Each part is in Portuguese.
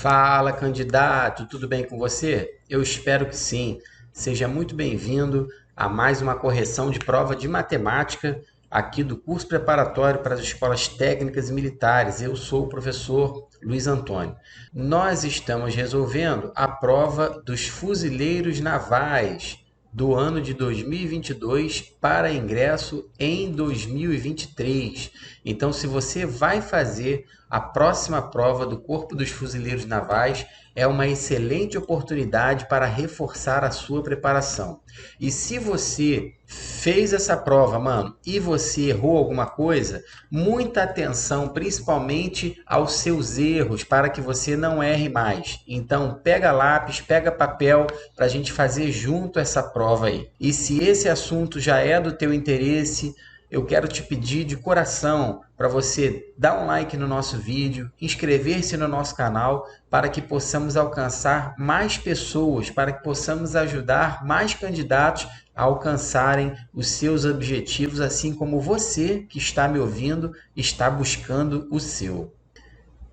Fala, candidato, tudo bem com você? Eu espero que sim. Seja muito bem-vindo a mais uma correção de prova de matemática aqui do curso preparatório para as escolas técnicas e militares. Eu sou o professor Luiz Antônio. Nós estamos resolvendo a prova dos fuzileiros navais do ano de 2022 para ingresso em 2023. Então, se você vai fazer a próxima prova do Corpo dos Fuzileiros Navais, é uma excelente oportunidade para reforçar a sua preparação. E se você fez essa prova, mano, e você errou alguma coisa, muita atenção, principalmente aos seus erros, para que você não erre mais. Então, pega lápis, pega papel para a gente fazer junto essa prova aí. E se esse assunto já é do teu interesse, eu quero te pedir de coração para você dar um like no nosso vídeo, inscrever-se no nosso canal para que possamos alcançar mais pessoas, para que possamos ajudar mais candidatos a alcançarem os seus objetivos, assim como você que está me ouvindo está buscando o seu.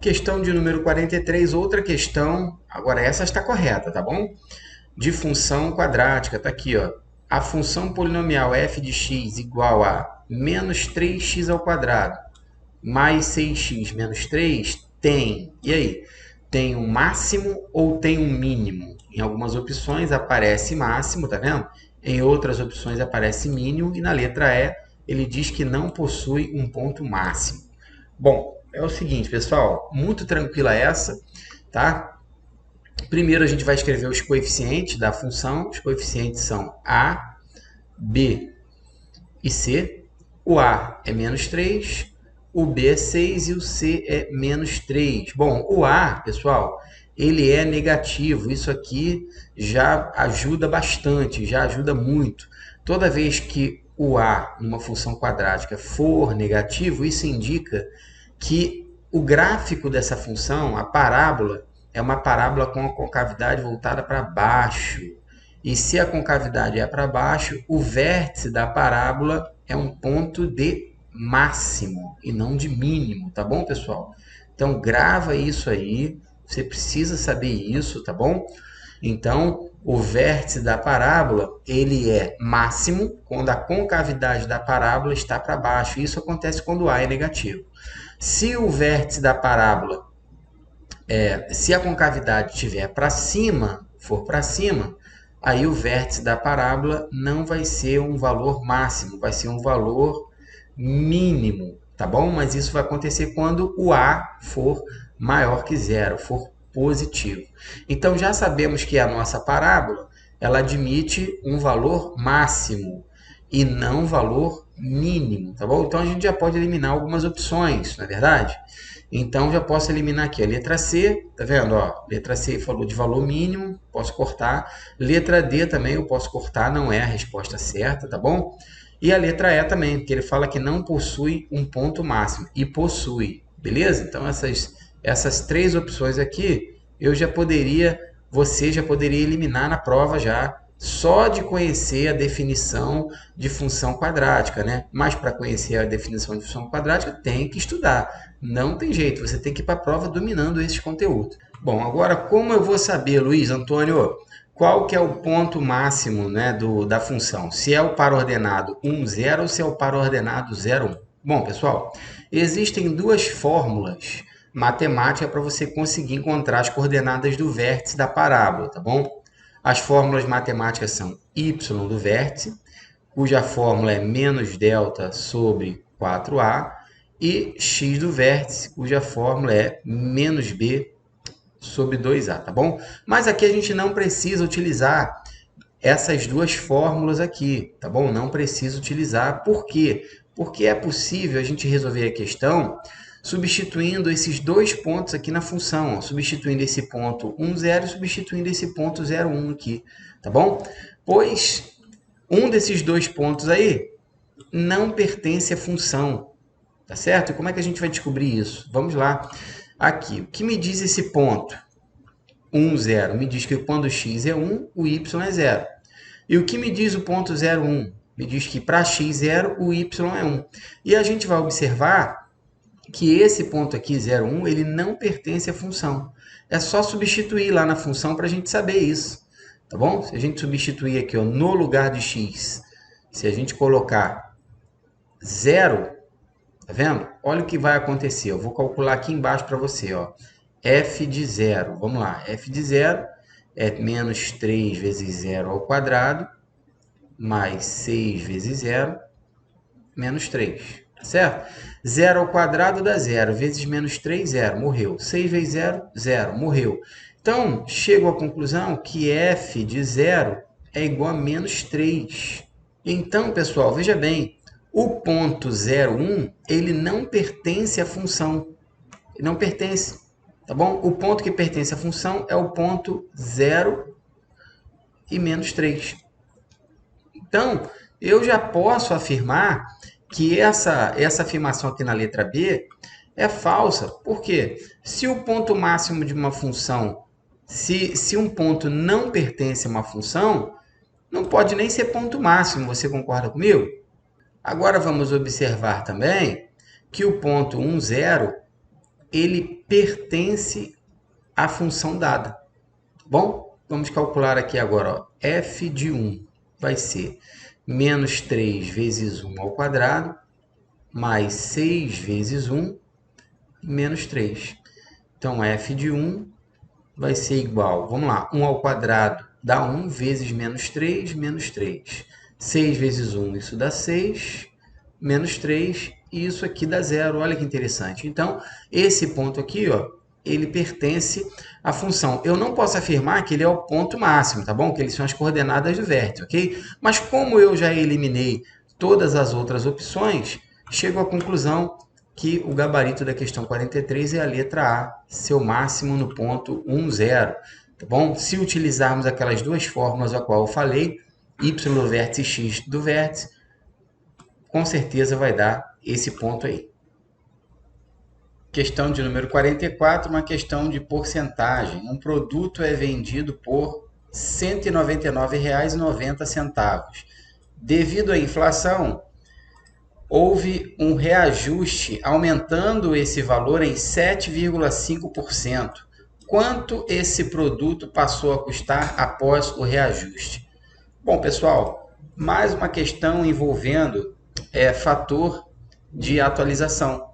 Questão de número 43, outra questão, agora essa está correta, tá bom? De função quadrática, tá aqui, ó. A função polinomial f de x igual a menos 3x ao quadrado mais 6x menos 3 tem, e aí? Tem um máximo ou tem um mínimo? Em algumas opções aparece máximo, tá vendo? Em outras opções aparece mínimo e na letra E ele diz que não possui um ponto máximo. Bom, é o seguinte, pessoal, muito tranquila essa, tá? Primeiro a gente vai escrever os coeficientes da função. Os coeficientes são A, B e C. O A é menos 3, o B é 6 e o C é menos 3. Bom, o A, pessoal, ele é negativo. Isso aqui já ajuda bastante, já ajuda muito. Toda vez que o A, numa função quadrática, for negativo, isso indica que o gráfico dessa função, a parábola, é uma parábola com a concavidade voltada para baixo. E se a concavidade é para baixo, o vértice da parábola é um ponto de máximo e não de mínimo, tá bom, pessoal? Então, grava isso aí, você precisa saber isso, tá bom? Então, o vértice da parábola, ele é máximo quando a concavidade da parábola está para baixo. Isso acontece quando A é negativo. Se o vértice da parábola, se a concavidade estiver para cima, for para cima, aí o vértice da parábola não vai ser um valor máximo, vai ser um valor mínimo, tá bom? Mas isso vai acontecer quando o A for maior que zero, for positivo. Então já sabemos que a nossa parábola, ela admite um valor máximo e não valor mínimo, tá bom? Então a gente já pode eliminar algumas opções, não é verdade? Então já posso eliminar aqui a letra C, tá vendo? Ó, letra C falou de valor mínimo, posso cortar. Letra D também eu posso cortar, não é a resposta certa, tá bom? E a letra E também, porque ele fala que não possui um ponto máximo, e possui, beleza? Então essas três opções aqui, você já poderia eliminar na prova já, só de conhecer a definição de função quadrática, né? Mas para conhecer a definição de função quadrática, tem que estudar. Não tem jeito, você tem que ir para a prova dominando esses conteúdos. Bom, agora como eu vou saber, Luiz Antônio, qual que é o ponto máximo, né, da função? Se é o par ordenado 1, 0 ou se é o par ordenado 0, 1? Bom, pessoal, existem duas fórmulas matemáticas para você conseguir encontrar as coordenadas do vértice da parábola, tá bom? As fórmulas matemáticas são y do vértice, cuja fórmula é menos delta sobre 4a, e x do vértice, cuja fórmula é menos b sobre 2a, tá bom? Mas aqui a gente não precisa utilizar essas duas fórmulas aqui, tá bom? Não precisa utilizar. Por quê? Porque é possível a gente resolver a questão substituindo esses dois pontos aqui na função, ó, substituindo esse ponto 1, 0 e substituindo esse ponto 0, 1 aqui, tá bom? Pois um desses dois pontos aí não pertence à função, tá certo? E como é que a gente vai descobrir isso? Vamos lá. Aqui, o que me diz esse ponto? 1, 0. Me diz que quando x é 1, o y é 0. E o que me diz o ponto 0, 1? Me diz que para x0, o y é 1. E a gente vai observar que esse ponto aqui, 0,1, ele não pertence à função. É só substituir lá na função para a gente saber isso, tá bom? Se a gente substituir aqui, ó, no lugar de x, se a gente colocar 0, tá vendo? Olha o que vai acontecer. Eu vou calcular aqui embaixo para você, ó. F de 0, vamos lá. F de 0 é menos 3 vezes 0 ao quadrado, mais 6 vezes 0, menos 3, tá certo? 0 ao quadrado dá 0, vezes menos 3, 0, morreu. 6 vezes 0, 0, morreu. Então, chego à conclusão que f de 0 é igual a menos 3. Então, pessoal, veja bem, o ponto 0,1, ele não pertence à função. Ele não pertence, tá bom? O ponto que pertence à função é o ponto 0 e menos 3. Então, eu já posso afirmar que essa afirmação aqui na letra B é falsa. Por quê? Se o ponto máximo de uma função, se um ponto não pertence a uma função, não pode nem ser ponto máximo. Você concorda comigo? Agora vamos observar também que o ponto 1, 0, ele pertence à função dada. Tá bom? Vamos calcular aqui agora, ó. F de 1 vai ser menos 3 vezes 1 ao quadrado, mais 6 vezes 1, menos 3. Então, f de 1 vai ser igual, vamos lá, 1 ao quadrado dá 1, vezes menos 3, menos 3. 6 vezes 1, isso dá 6, menos 3, e isso aqui dá 0. Olha que interessante. Então, esse ponto aqui, ó, ele pertence à função. Eu não posso afirmar que ele é o ponto máximo, tá bom? Que eles são as coordenadas do vértice, ok? Mas como eu já eliminei todas as outras opções, chego à conclusão que o gabarito da questão 43 é a letra A, seu máximo no ponto 1, 0. Tá bom? Se utilizarmos aquelas duas fórmulas a qual eu falei, y do vértice e x do vértice, com certeza vai dar esse ponto aí. Questão de número 44, uma questão de porcentagem. Um produto é vendido por R$ 199,90. Devido à inflação, houve um reajuste, aumentando esse valor em 7,5%. Quanto esse produto passou a custar após o reajuste? Bom, pessoal, mais uma questão envolvendo fator de atualização.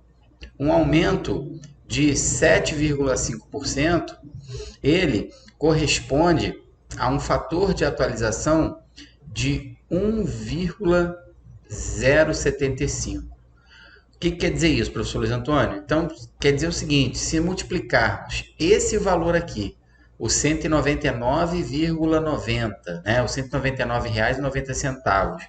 Um aumento de 7,5%, ele corresponde a um fator de atualização de 1,075. O que quer dizer isso, professor Luiz Antônio? Então, quer dizer o seguinte, se multiplicarmos esse valor aqui, o R$ 199,90, né, os R$ 199,90,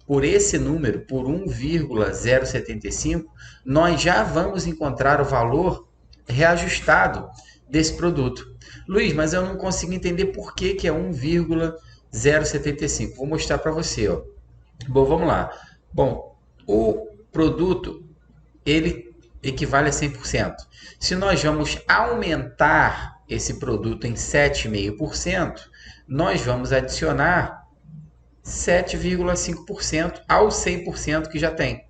por esse número, por 1,075, nós já vamos encontrar o valor reajustado desse produto. Luiz, mas eu não consigo entender por que é 1,075. Vou mostrar para você. Ó. Bom, vamos lá. Bom, o produto, ele equivale a 100%. Se nós vamos aumentar esse produto em 7,5%, nós vamos adicionar 7,5% ao 100% que já tem.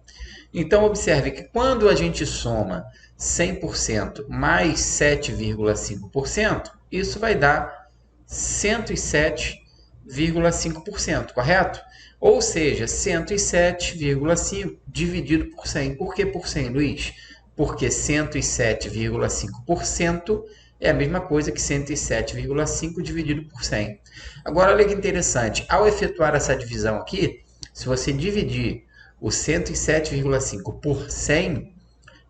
Então, observe que quando a gente soma 100% mais 7,5%, isso vai dar 107,5%, correto? Ou seja, 107,5 dividido por 100. Por que por 100, Luiz? Porque 107,5% é a mesma coisa que 107,5 dividido por 100. Agora, olha que interessante. Ao efetuar essa divisão aqui, se você dividir o 107,5 por 100,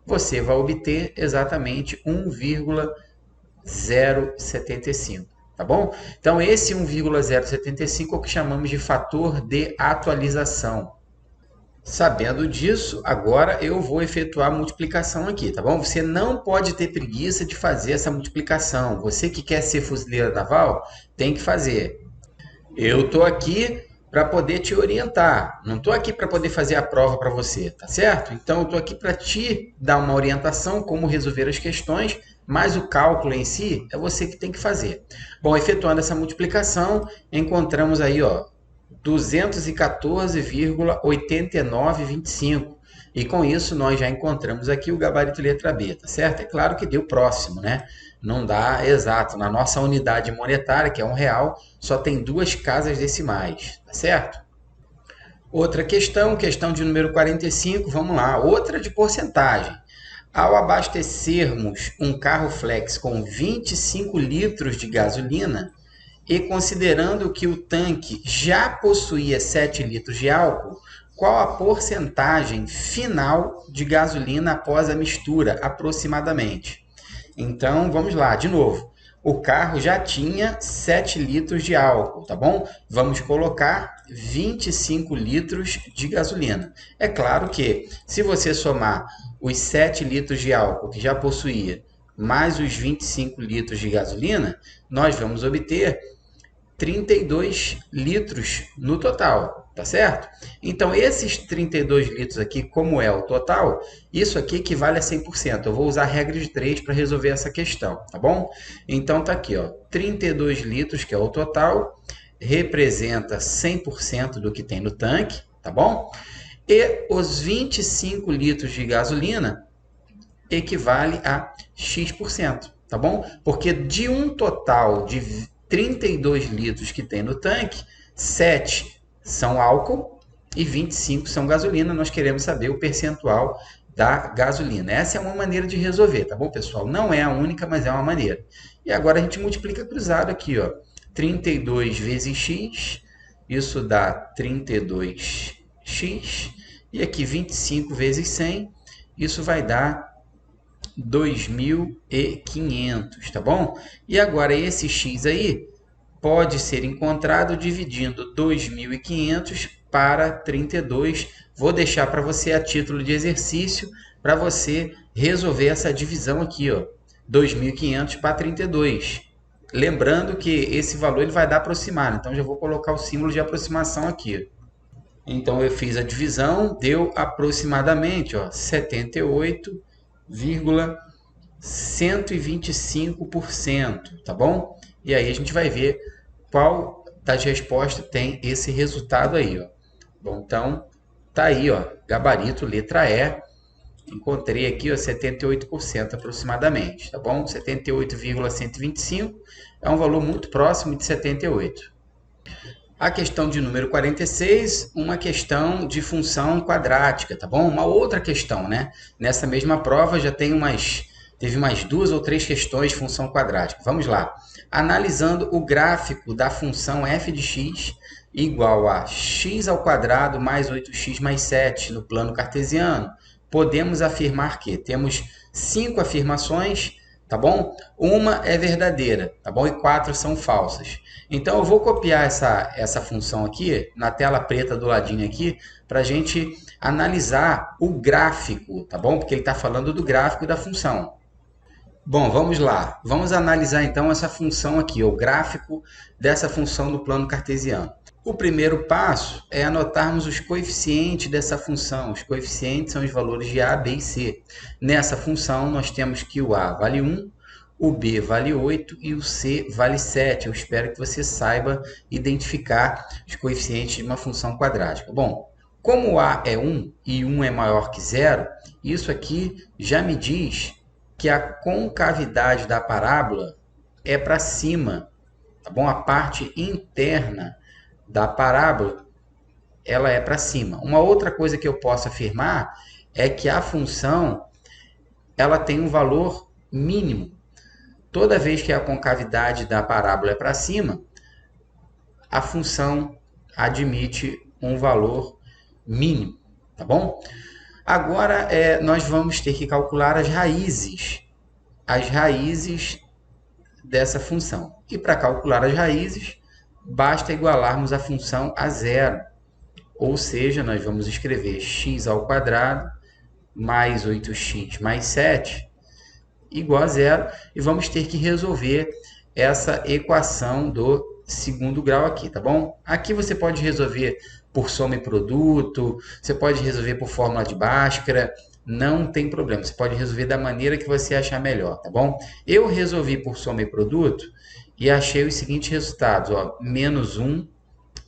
você vai obter exatamente 1,075. Tá bom? Então, esse 1,075 é o que chamamos de fator de atualização. Sabendo disso, agora eu vou efetuar a multiplicação aqui, tá bom? Você não pode ter preguiça de fazer essa multiplicação. Você que quer ser fuzileiro naval, tem que fazer. Eu estou aqui para poder te orientar. Não estou aqui para poder fazer a prova para você, tá certo? Então, eu estou aqui para te dar uma orientação, como resolver as questões, mas o cálculo em si é você que tem que fazer. Bom, efetuando essa multiplicação, encontramos aí, ó, 214,8925. E com isso nós já encontramos aqui o gabarito letra B, tá certo? É claro que deu próximo, né? Não dá exato. Na nossa unidade monetária, que é R$1, só tem 2 casas decimais, tá certo? Outra questão, questão de número 45, vamos lá. Outra de porcentagem. Ao abastecermos um carro flex com 25 litros de gasolina e considerando que o tanque já possuía 7 litros de álcool, qual a porcentagem final de gasolina após a mistura, aproximadamente? Então, vamos lá, de novo. O carro já tinha 7 litros de álcool, tá bom? Vamos colocar 25 litros de gasolina. É claro que, se você somar os 7 litros de álcool que já possuía, mais os 25 litros de gasolina, nós vamos obter 32 litros no total, tá certo? Então, esses 32 litros aqui, como é o total, isso aqui equivale a 100%. Eu vou usar a regra de 3 para resolver essa questão, tá bom? Então, tá aqui, ó, 32 litros, que é o total, representa 100% do que tem no tanque, tá bom? E os 25 litros de gasolina equivale a X%, tá bom? Porque de um total de 32 litros que tem no tanque, 7 são álcool e 25 são gasolina. Nós queremos saber o percentual da gasolina. Essa é uma maneira de resolver, tá bom, pessoal? Não é a única, mas é uma maneira. E agora a gente multiplica cruzado aqui, ó. 32 vezes x, isso dá 32x. E aqui 25 vezes 100, isso vai dar 2.500, tá bom? E agora esse x aí pode ser encontrado dividindo 2.500 para 32. Vou deixar para você a título de exercício para você resolver essa divisão aqui, ó. 2.500 para 32. Lembrando que esse valor ele vai dar aproximado, então já vou colocar o símbolo de aproximação aqui. Então eu fiz a divisão, deu aproximadamente, ó, 78,125%, tá bom? E aí a gente vai ver qual das respostas tem esse resultado aí, ó. Bom, então tá aí, ó, gabarito letra E. Encontrei aqui, ó, 78% aproximadamente, tá bom? 78,125 é um valor muito próximo de 78. A questão de número 46, uma questão de função quadrática, tá bom? Uma outra questão, né? Nessa mesma prova já teve mais 2 ou 3 questões de função quadrática. Vamos lá. Analisando o gráfico da função f de x igual a x ao quadrado mais 8x mais 7 no plano cartesiano, podemos afirmar que temos 5 afirmações, tá bom? Uma é verdadeira, tá bom? E 4 são falsas. Então, eu vou copiar essa função aqui, na tela preta do ladinho aqui, para a gente analisar o gráfico, tá bom? Porque ele está falando do gráfico da função. Bom, vamos lá. Vamos analisar, então, essa função aqui, o gráfico dessa função do plano cartesiano. O primeiro passo é anotarmos os coeficientes dessa função. Os coeficientes são os valores de a, b e c. Nessa função, nós temos que o a vale 1, o b vale 8 e o c vale 7. Eu espero que você saiba identificar os coeficientes de uma função quadrática. Bom, como o a é 1 e 1 é maior que 0, isso aqui já me diz que a concavidade da parábola é para cima, tá bom? A parte interna da parábola, ela é para cima. Uma outra coisa que eu posso afirmar é que a função ela tem um valor mínimo. Toda vez que a concavidade da parábola é para cima, a função admite um valor mínimo, tá bom? Agora, nós vamos ter que calcular as raízes dessa função. E para calcular as raízes, basta igualarmos a função a zero. Ou seja, nós vamos escrever x ao quadrado mais 8x mais 7 igual a zero, e vamos ter que resolver essa equação do segundo grau aqui, tá bom? Aqui você pode resolver por soma e produto, você pode resolver por fórmula de Bhaskara, não tem problema, você pode resolver da maneira que você achar melhor, tá bom? Eu resolvi por soma e produto e achei os seguintes resultados, ó, menos 1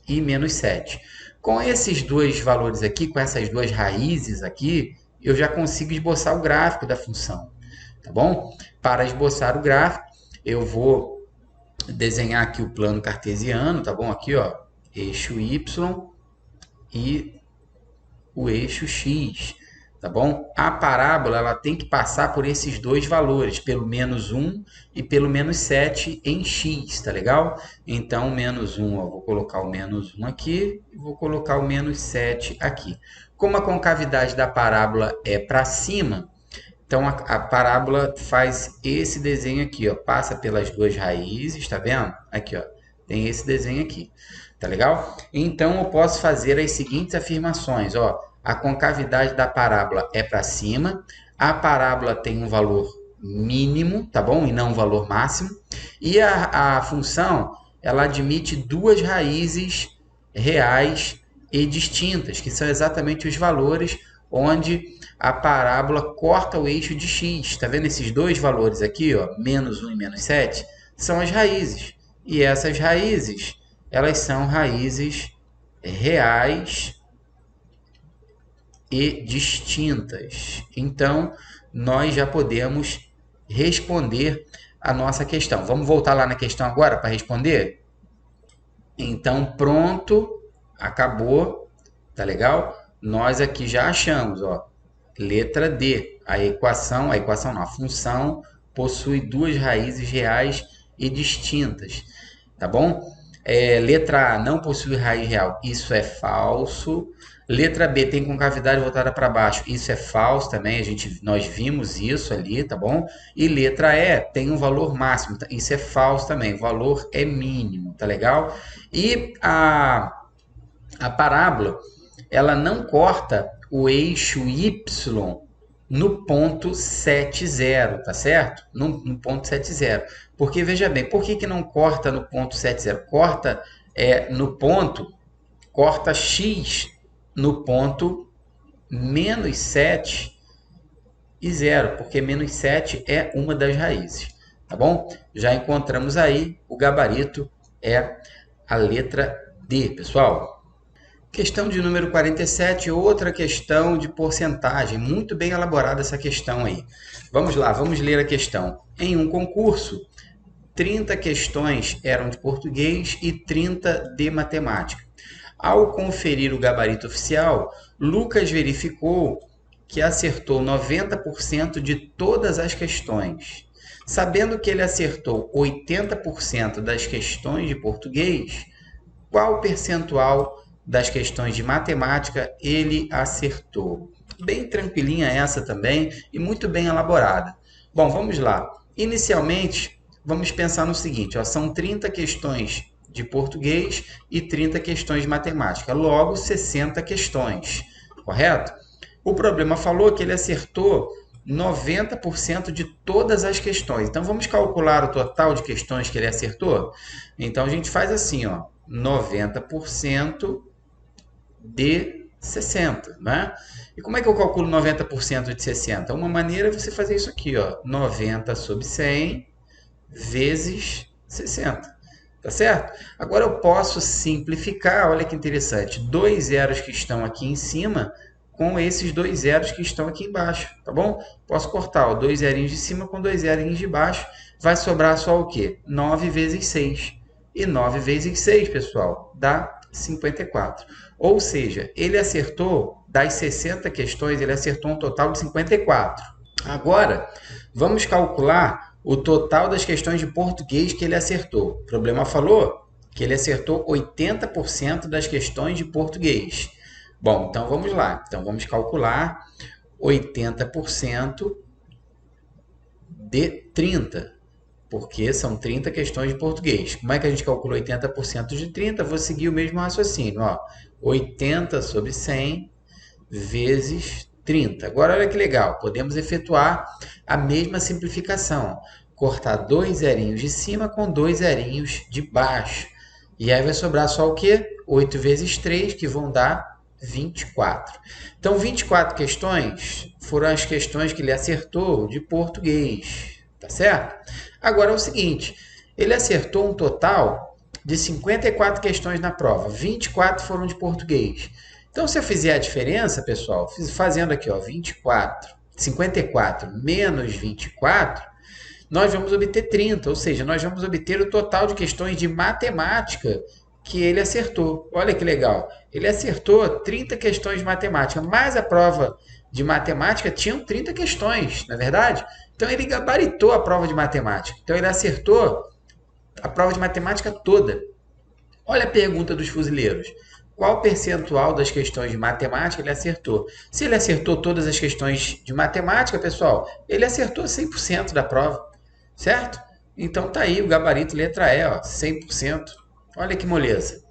e menos 7. Com esses dois valores aqui, com essas duas raízes aqui, eu já consigo esboçar o gráfico da função, tá bom? Para esboçar o gráfico, eu vou desenhar aqui o plano cartesiano, tá bom? Aqui, ó, eixo Y e o eixo X, tá bom? A parábola ela tem que passar por esses dois valores, pelo menos 1 e pelo menos 7 em X, tá legal? Então, menos 1, ó, vou colocar o menos 1 aqui e vou colocar o menos 7 aqui. Como a concavidade da parábola é para cima, então a parábola faz esse desenho aqui, ó, passa pelas duas raízes, tá vendo? Aqui, ó, tem esse desenho aqui, tá legal? Então eu posso fazer as seguintes afirmações, ó, a concavidade da parábola é para cima, a parábola tem um valor mínimo, tá bom? E não um valor máximo, e a função ela admite duas raízes reais e distintas, que são exatamente os valores onde a parábola corta o eixo de x. Está vendo esses dois valores aqui, ó, menos 1 e menos 7? São as raízes. E essas raízes, elas são raízes reais e distintas. Então, nós já podemos responder a nossa questão. Vamos voltar lá na questão agora para responder? Então, pronto, acabou, tá legal? Nós aqui já achamos, ó, letra D, a equação não, a função possui duas raízes reais e distintas, tá bom? Letra A não possui raiz real, isso é falso. Letra B tem concavidade voltada para baixo, isso é falso também, nós vimos isso ali, tá bom? E letra E tem um valor máximo, isso é falso também, o valor é mínimo, tá legal? E a parábola, ela não corta o eixo Y no ponto 70, tá certo? No ponto 70. Porque, veja bem, por que não corta no ponto 70? Corta corta X no ponto menos 7 e 0, porque menos 7 é uma das raízes, tá bom? Já encontramos aí, o gabarito é a letra D, pessoal. Questão de número 47, outra questão de porcentagem. Muito bem elaborada essa questão aí. Vamos lá, vamos ler a questão. Em um concurso, 30 questões eram de português e 30 de matemática. Ao conferir o gabarito oficial, Lucas verificou que acertou 90% de todas as questões. Sabendo que ele acertou 80% das questões de português, qual percentual das questões de matemática ele acertou? Bem tranquilinha essa também e muito bem elaborada. Bom, vamos lá. Inicialmente, vamos pensar no seguinte, ó, são 30 questões de português e 30 questões de matemática, logo 60 questões, correto? O problema falou que ele acertou 90% de todas as questões. Então, vamos calcular o total de questões que ele acertou? Então, a gente faz assim, ó, 90% de 60, né? E como é que eu calculo 90% de 60? Uma maneira é você fazer isso aqui, ó, 90 sobre 100 vezes 60, tá certo? Agora eu posso simplificar, olha que interessante, dois zeros que estão aqui em cima com esses dois zeros que estão aqui embaixo, tá bom? Posso cortar, ó, dois zerinhos de cima com dois zerinhos de baixo, vai sobrar só o quê? 9 vezes 6. E 9 vezes 6, pessoal, dá 54. Ou seja, ele acertou, das 60 questões, ele acertou um total de 54. Agora, vamos calcular o total das questões de português que ele acertou. O problema falou que ele acertou 80% das questões de português. Bom, então vamos lá. Então, vamos calcular 80% de 30. Porque são 30 questões de português. Como é que a gente calcula 80% de 30? Vou seguir o mesmo raciocínio. Ó, 80 sobre 100 vezes 30. Agora, olha que legal. Podemos efetuar a mesma simplificação. Cortar dois zerinhos de cima com dois zerinhos de baixo. E aí vai sobrar só o quê? 8 vezes 3, que vão dar 24. Então, 24 questões foram as questões que ele acertou de português. Tá certo? Agora é o seguinte, ele acertou um total de 54 questões na prova, 24 foram de português. Então, se eu fizer a diferença, pessoal, fazendo aqui, ó, 54 menos 24, nós vamos obter 30, ou seja, nós vamos obter o total de questões de matemática que ele acertou. Olha que legal. Ele acertou 30 questões de matemática, mas a prova de matemática tinha 30 questões, não é verdade? Então ele gabaritou a prova de matemática. Então ele acertou a prova de matemática toda. Olha a pergunta dos fuzileiros. Qual percentual das questões de matemática ele acertou? Se ele acertou todas as questões de matemática, pessoal, ele acertou 100% da prova, certo? Então tá aí o gabarito letra E, ó, 100%. Olha que moleza.